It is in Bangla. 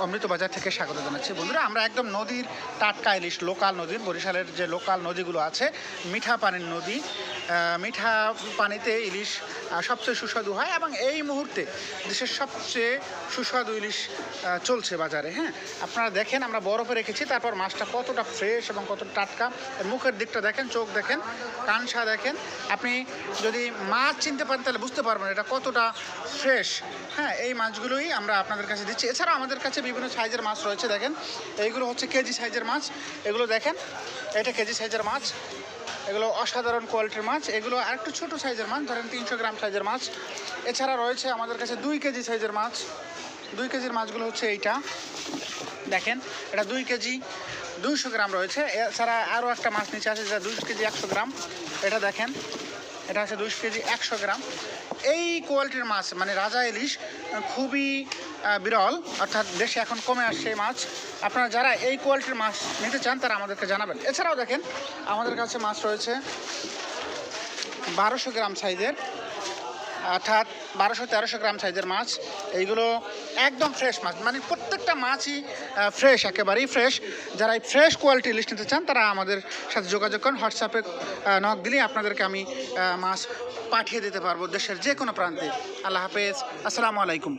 অমৃত বাজার থেকে স্বাগত জানাচ্ছি বন্ধুরা। আমরা একদম নদীর টাটকা ইলিশ, লোকাল নদীর, বরিশালের যে লোকাল নদীগুলো আছে, মিঠা পানির নদী, মিঠা পানিতে ইলিশ সবচেয়ে সুস্বাদু হয় এবং এই মুহূর্তে দেশের সবচেয়ে সুস্বাদু ইলিশ চলছে বাজারে। হ্যাঁ, আপনারা দেখেন আমরা বরফে রেখেছি, তারপর মাছটা কতটা ফ্রেশ এবং কতটা টাটকা। মুখের দিকটা দেখেন, চোখ দেখেন, কানসা দেখেন। আপনি যদি মাছ চিনতে পারেন তাহলে বুঝতে পারবেন এটা কতটা ফ্রেশ। হ্যাঁ, এই মাছগুলোই আমরা আপনাদের কাছে দিচ্ছি। এছাড়াও আমাদের কাছে বিভিন্ন সাইজের মাছ রয়েছে। দেখেন, এইগুলো হচ্ছে কেজি সাইজের মাছ। এগুলো দেখেন, এটা কেজি সাইজের মাছ। এগুলো অসাধারণ কোয়ালিটির মাছ। এগুলো আরেকটু ছোটো সাইজের মাছ, ধরেন 300 গ্রাম সাইজের মাছ। এছাড়া রয়েছে আমাদের কাছে 2 কেজি সাইজের মাছ। 2 কেজির মাছগুলো হচ্ছে এইটা দেখেন, এটা 2 কেজি 200 গ্রাম রয়েছে। এছাড়া আরও একটা মাছ নিচে আছে যেটা 2 কেজি 100 গ্রাম। এটা দেখেন, এটা হচ্ছে 2 কেজি 100 গ্রাম। এই কোয়ালিটির মাছ মানে রাজা ইলিশ খুবই বিরল, অর্থাৎ দেশে এখন কমে আসছে এই মাছ। আপনারা যারা এই কোয়ালিটির মাছ নিতে চান তারা আমাদেরকে জানাবেন। এছাড়াও দেখেন আমাদের কাছে মাছ রয়েছে 1200 গ্রাম সাইজের, অর্থাৎ 1200-1300 গ্রাম সাইজের মাছ। এইগুলো একদম ফ্রেশ মাছ, মানে প্রত্যেকটা মাছই ফ্রেশ, একেবারেই ফ্রেশ। যারা এই ফ্রেশ কোয়ালিটি লিস্ট নিতে চান তারা আমাদের সাথে যোগাযোগ করেন। হোয়াটসঅ্যাপে নক দিলেই আপনাদেরকে আমি মাছ পাঠিয়ে দিতে পারবো দেশের যে কোনো প্রান্তে। আল্লাহ হাফেজ, আসসালামু আলাইকুম।